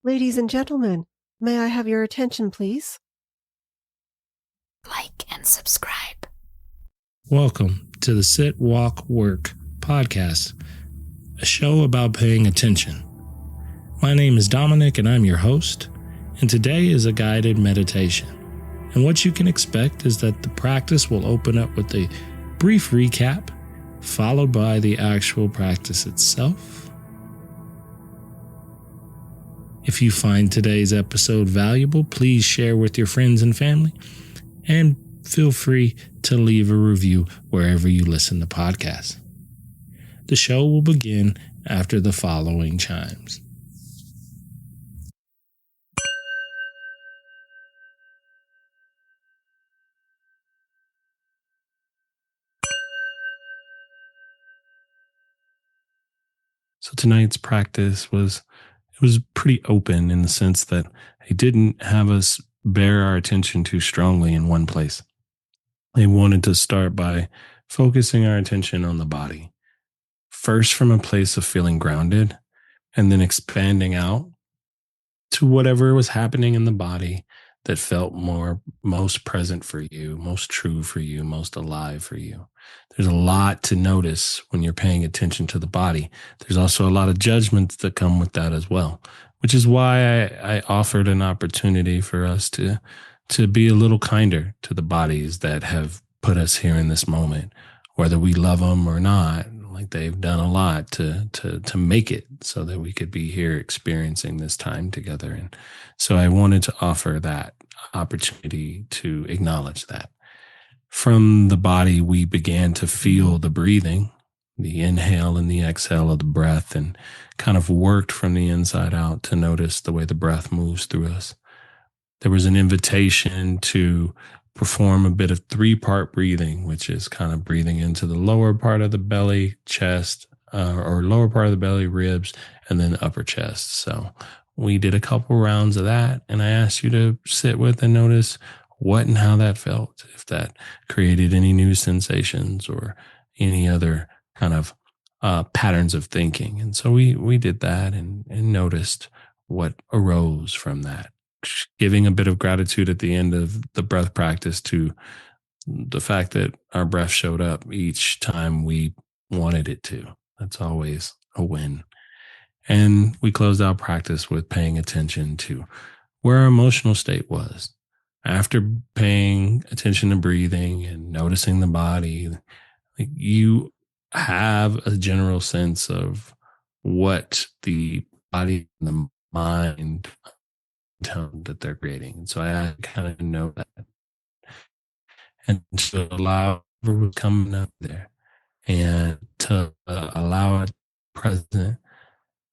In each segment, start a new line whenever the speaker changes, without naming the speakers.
Ladies and gentlemen, may I have your attention, please?
Like and subscribe.
Welcome to the Sit, Walk, Work podcast, a show about paying attention. My name is Dominic and I'm your host, and today is a guided meditation. And what you can expect is that the practice will open up with a brief recap, followed by the actual practice itself. If you find today's episode valuable, please share with your friends and family, and feel free to leave a review wherever you listen to podcasts. The show will begin after the following chimes. So tonight's practice was pretty open in the sense that it didn't have us bear our attention too strongly in one place. They wanted to start by focusing our attention on the body, first from a place of feeling grounded, and then expanding out to whatever was happening in the body that felt most present for you, most true for you, most alive for you. There's a lot to notice when you're paying attention to the body. There's also a lot of judgments that come with that as well, which is why I offered an opportunity for us to be a little kinder to the bodies that have put us here in this moment, whether we love them or not. Like, they've done a lot to make it so that we could be here experiencing this time together. And so I wanted to offer that opportunity to acknowledge that. From the body, we began to feel the breathing, the inhale and the exhale of the breath, and kind of worked from the inside out to notice the way the breath moves through us. There was an invitation to perform a bit of 3-part breathing, which is kind of breathing into the lower part of the belly, chest, or lower part of the belly, ribs, and then upper chest. So we did a couple rounds of that, and I asked you to sit with and notice what and how that felt, if that created any new sensations or any other kind of patterns of thinking. And so we did that and noticed what arose from that, giving a bit of gratitude at the end of the breath practice to the fact that our breath showed up each time we wanted it to. That's always a win. And we closed out practice with paying attention to where our emotional state was. After paying attention to breathing and noticing the body, you have a general sense of what the body and the mind tone that they're creating. And so I kind of know that. And to allow whatever was coming up there and to allow it present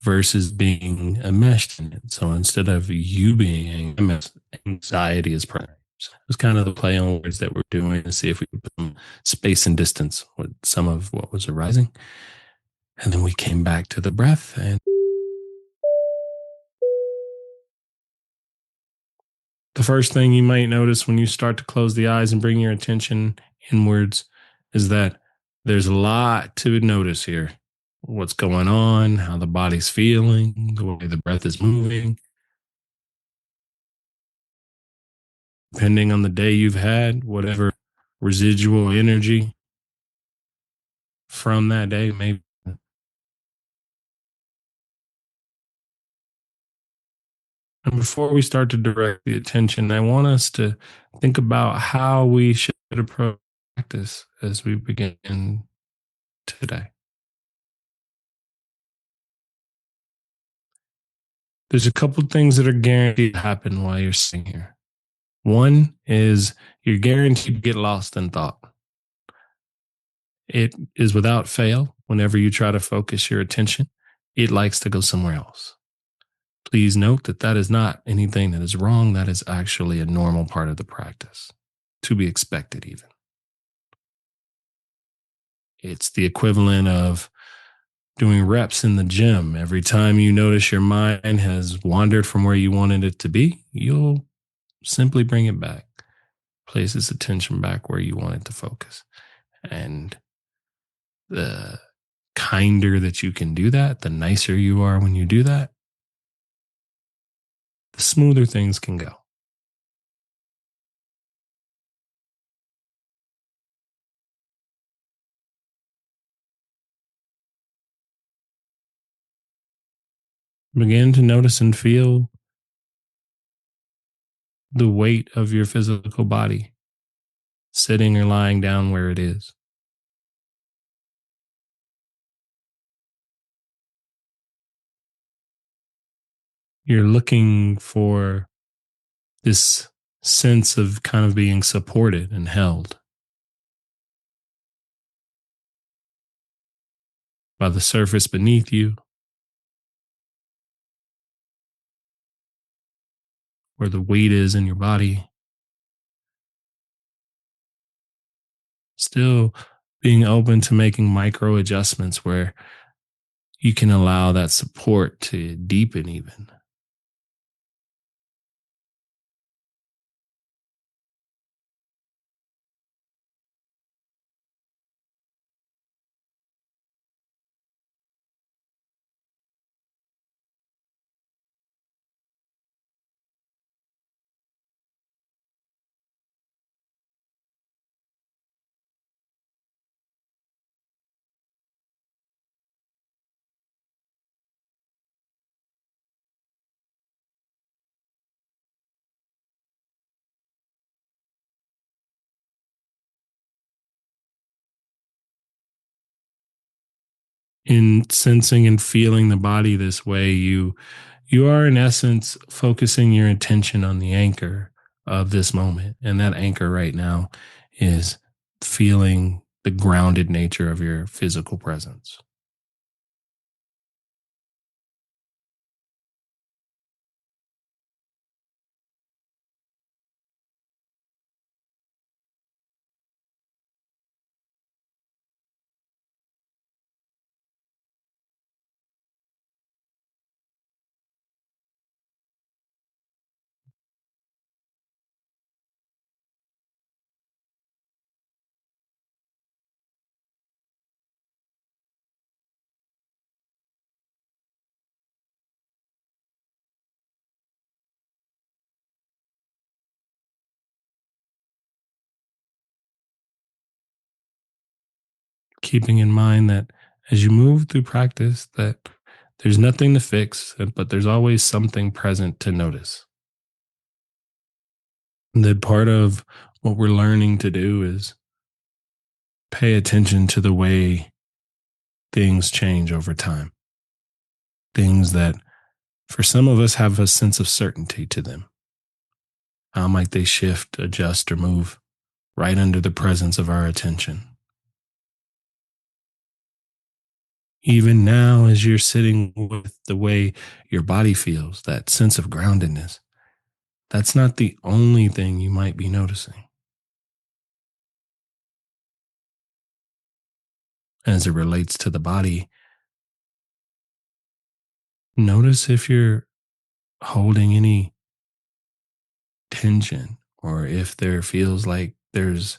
versus being enmeshed in it. So instead of you being enmeshed, anxiety is present. So it was kind of the play on words that we're doing to see if we could put some space and distance with some of what was arising. And then we came back to the breath, and the first thing you might notice when you start to close the eyes and bring your attention inwards is that there's a lot to notice here. What's going on, how the body's feeling, the way the breath is moving. Depending on the day you've had, whatever residual energy from that day, maybe. And before we start to direct the attention, I want us to think about how we should approach practice as we begin today. There's a couple things that are guaranteed to happen while you're sitting here. One is you're guaranteed to get lost in thought. It is without fail. Whenever you try to focus your attention, it likes to go somewhere else. Please note that that is not anything that is wrong. That is actually a normal part of the practice, to be expected even. It's the equivalent of doing reps in the gym. Every time you notice your mind has wandered from where you wanted it to be, you'll simply bring it back, place its attention back where you want it to focus. And the kinder that you can do that, the nicer you are when you do that, the smoother things can go. Begin to notice and feel the weight of your physical body sitting or lying down where it is. You're looking for this sense of kind of being supported and held by the surface beneath you, where the weight is in your body. Still being open to making micro adjustments where you can allow that support to deepen even. In sensing and feeling the body this way, you are in essence focusing your attention on the anchor of this moment. And that anchor right now is feeling the grounded nature of your physical presence. Keeping in mind that as you move through practice, that there's nothing to fix, but there's always something present to notice. And that part of what we're learning to do is pay attention to the way things change over time. Things that for some of us have a sense of certainty to them. How might they shift, adjust, or move right under the presence of our attention? Even now, as you're sitting with the way your body feels, that sense of groundedness, that's not the only thing you might be noticing. As it relates to the body, notice if you're holding any tension or if there feels like there's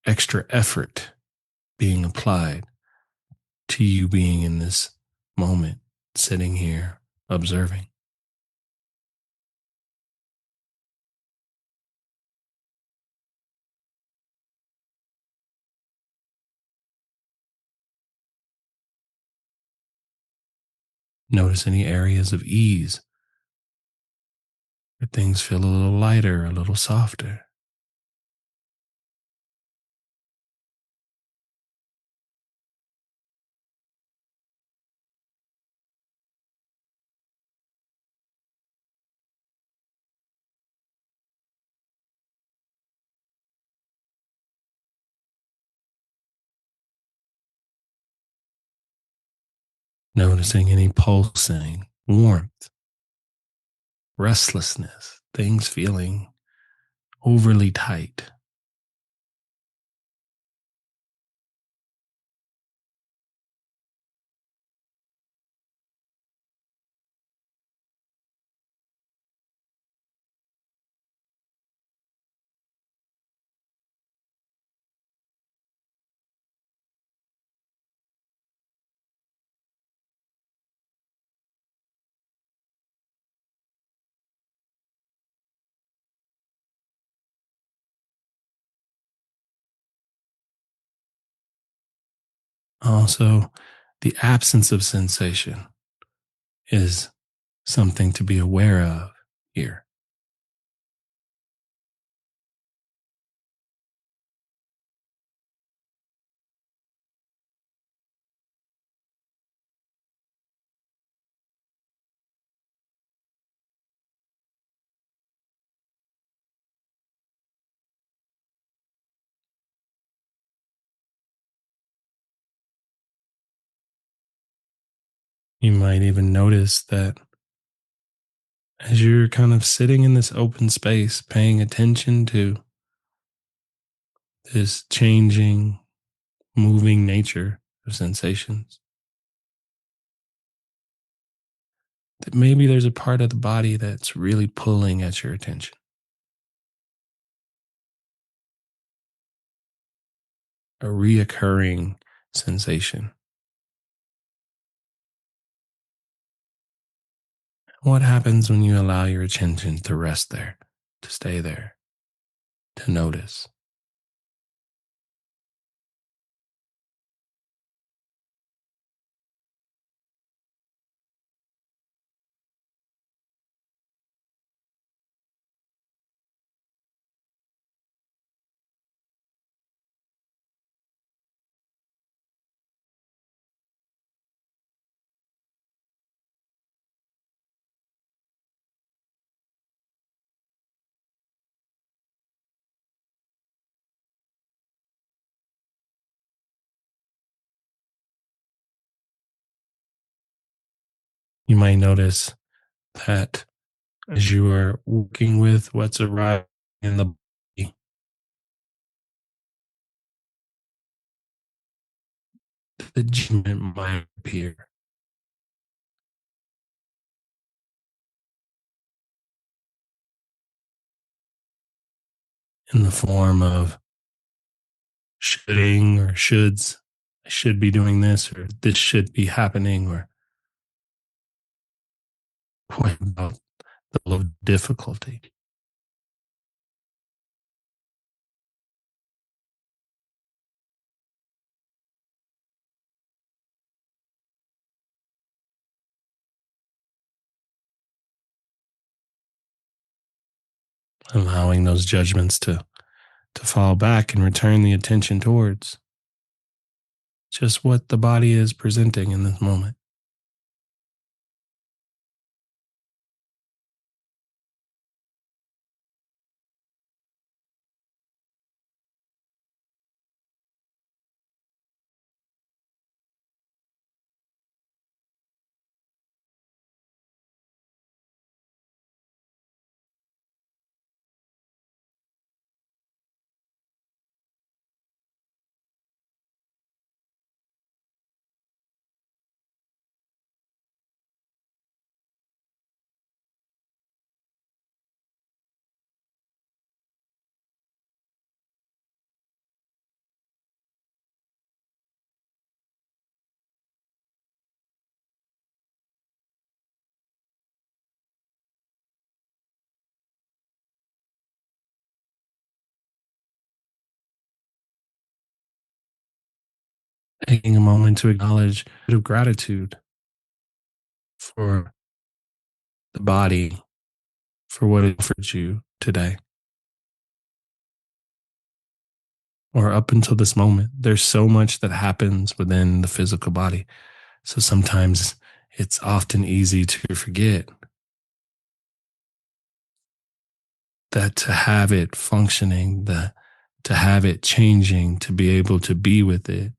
extra effort being applied to you being in this moment, sitting here observing. Notice any areas of ease where things feel a little lighter, a little softer. Noticing any pulsing, warmth, restlessness, things feeling overly tight. Also, the absence of sensation is something to be aware of here. You might even notice that as you're kind of sitting in this open space, paying attention to this changing, moving nature of sensations, that maybe there's a part of the body that's really pulling at your attention, a reoccurring sensation. What happens when you allow your attention to rest there, to stay there, to notice? You might notice that as you are working with what's arriving in the body, the judgment might appear in the form of shoulding or shoulds. I should be doing this, or this should be happening, or point about the level of difficulty. Allowing those judgments to fall back and return the attention towards just what the body is presenting in this moment. Taking a moment to acknowledge a bit of gratitude for the body, for what it offered you today, or up until this moment. There's so much that happens within the physical body. So sometimes it's often easy to forget that to have it functioning, to have it changing, to be able to be with it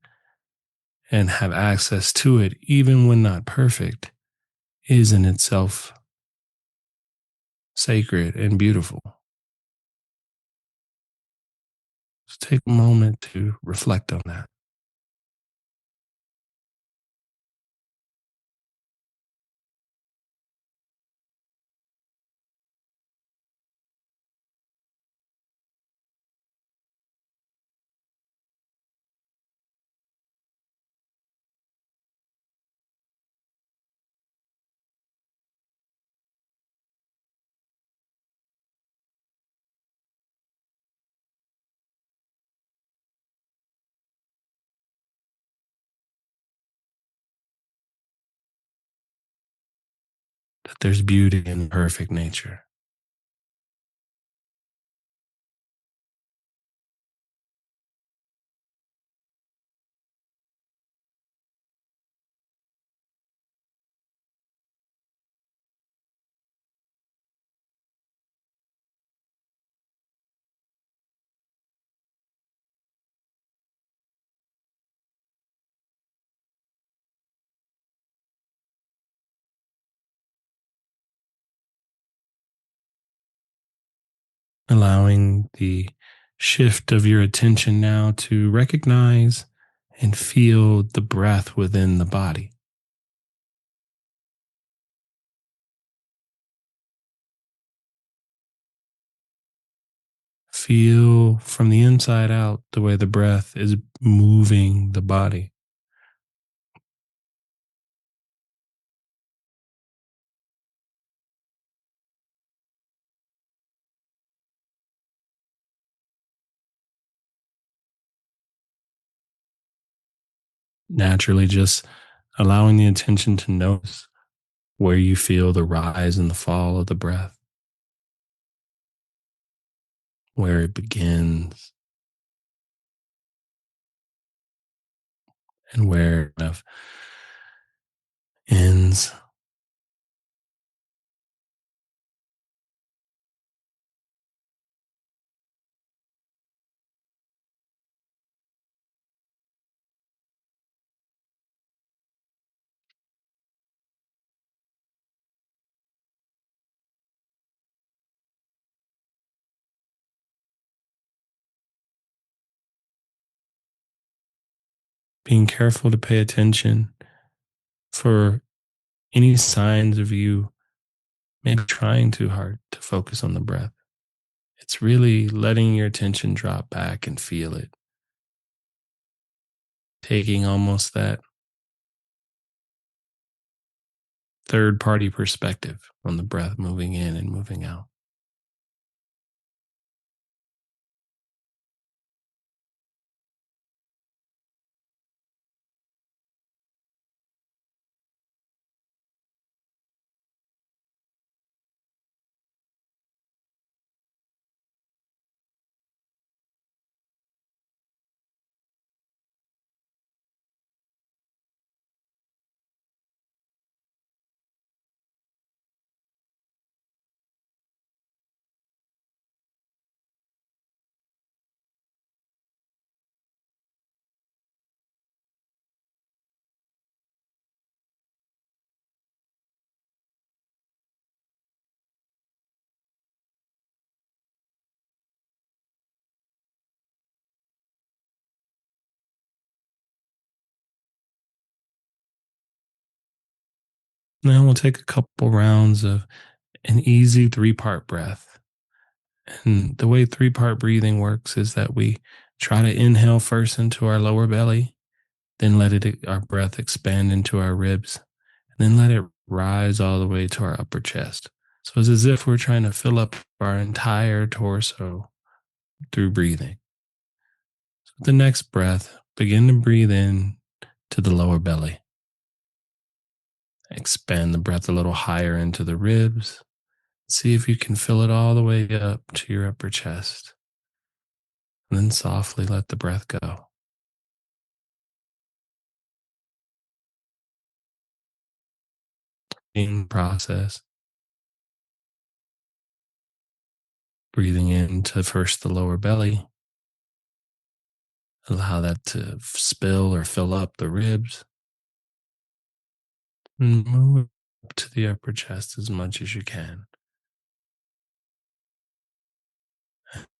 and have access to it, even when not perfect, is in itself sacred and beautiful. So take a moment to reflect on that. that there's beauty in perfect nature. Allowing the shift of your attention now to recognize and feel the breath within the body. Feel from the inside out the way the breath is moving the body. Naturally, just allowing the attention to notice where you feel the rise and the fall of the breath, where it begins and where it kind of ends. Being careful to pay attention for any signs of you maybe trying too hard to focus on the breath. It's really letting your attention drop back and feel it, taking almost that third party perspective on the breath moving in and moving out. Now we'll take a couple rounds of an easy three-part breath. And the way three-part breathing works is that we try to inhale first into our lower belly, then let our breath expand into our ribs, and then let it rise all the way to our upper chest. So it's as if we're trying to fill up our entire torso through breathing. So with the next breath, begin to breathe in to the lower belly. Expand the breath a little higher into the ribs. See if you can fill it all the way up to your upper chest. And then softly let the breath go. In process, breathing into first the lower belly. Allow that to spill or fill up the ribs. And move up to the upper chest as much as you can.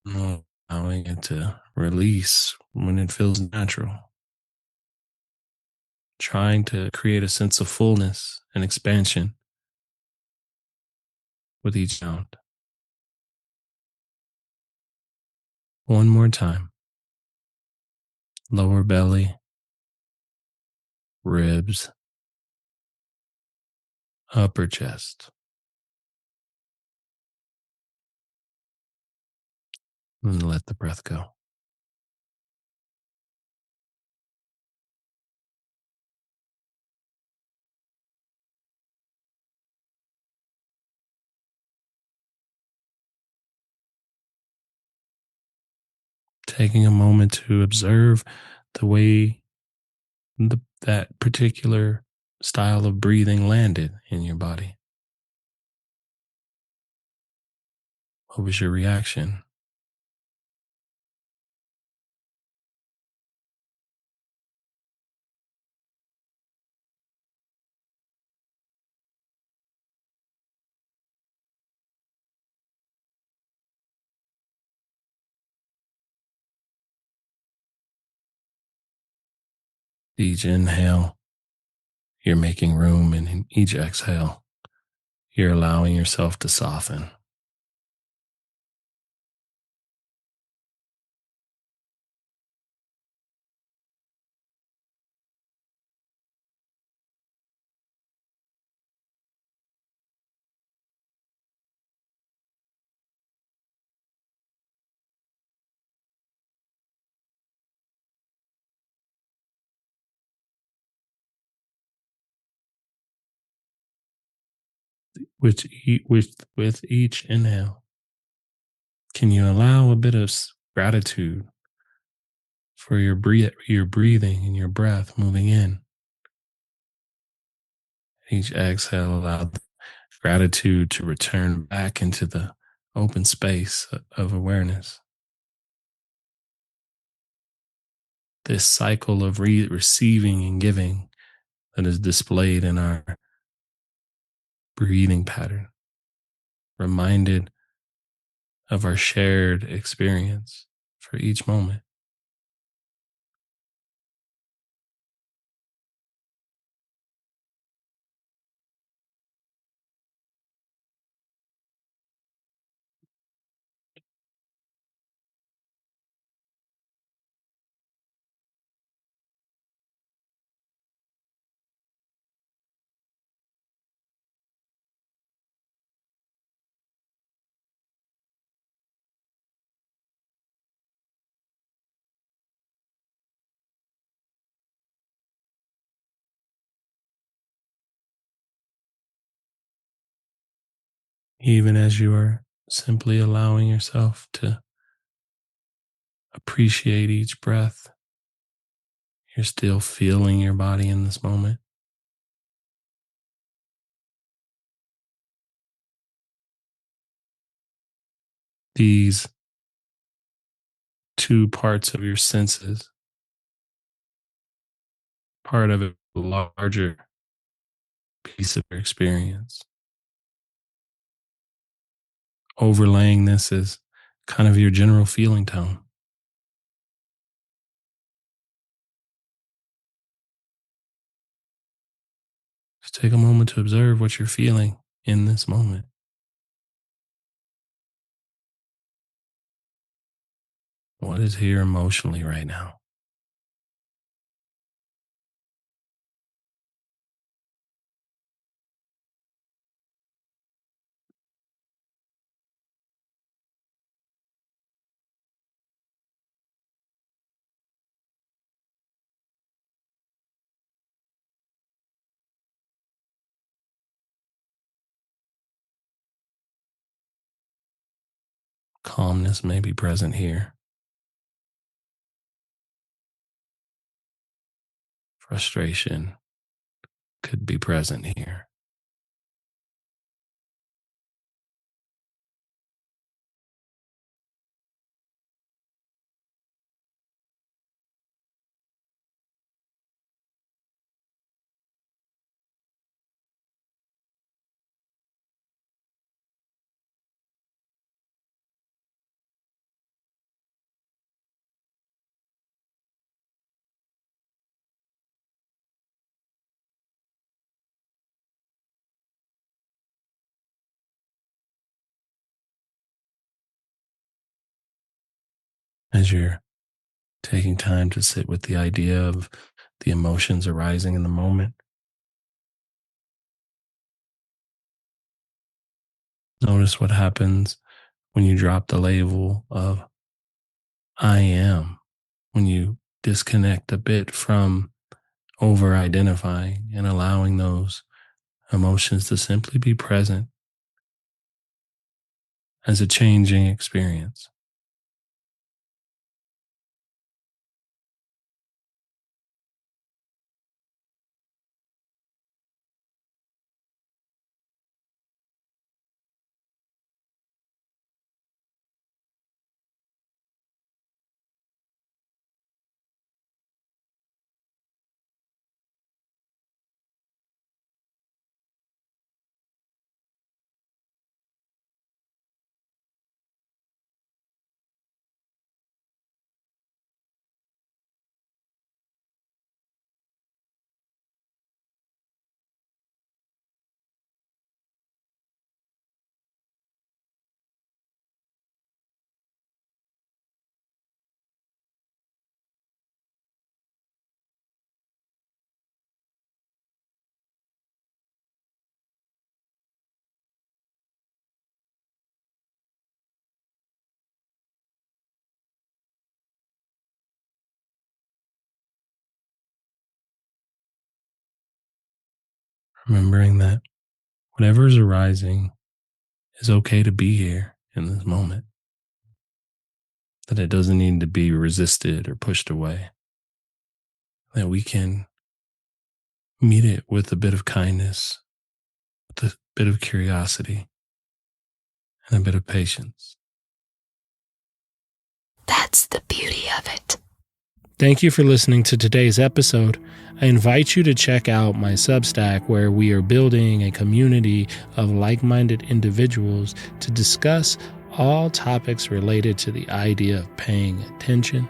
Allowing it to release when it feels natural. Trying to create a sense of fullness and expansion with each sound. One more time. Lower belly, ribs, upper chest. And let the breath go. taking a moment to observe the way that particular style of breathing landed in your body. What was your reaction? Each inhale, you're making room, and in each exhale, you're allowing yourself to soften. With each inhale, can you allow a bit of gratitude for your breathing and your breath moving in? Each exhale, allow gratitude to return back into the open space of awareness. This cycle of receiving and giving that is displayed in our breathing pattern, reminded of our shared experience for each moment. Even as you are simply allowing yourself to appreciate each breath, you're still feeling your body in this moment. These two parts of your senses, part of a larger piece of your experience. Overlaying this is kind of your general feeling tone. Just take a moment to observe what you're feeling in this moment. What is here emotionally right now? Calmness may be present here. Frustration could be present here. As you're taking time to sit with the idea of the emotions arising in the moment, notice what happens when you drop the label of I am, when you disconnect a bit from over identifying and allowing those emotions to simply be present as a changing experience. remembering that whatever is arising is okay to be here in this moment, that it doesn't need to be resisted or pushed away, that we can meet it with a bit of kindness, with a bit of curiosity, and a bit of patience.
That's the beauty of it.
Thank you for listening to today's episode. I invite you to check out my Substack, where we are building a community of like-minded individuals to discuss all topics related to the idea of paying attention.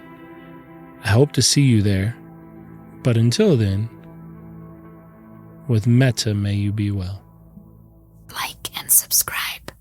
I hope to see you there. But until then, with Metta, may you be well.
Like and subscribe.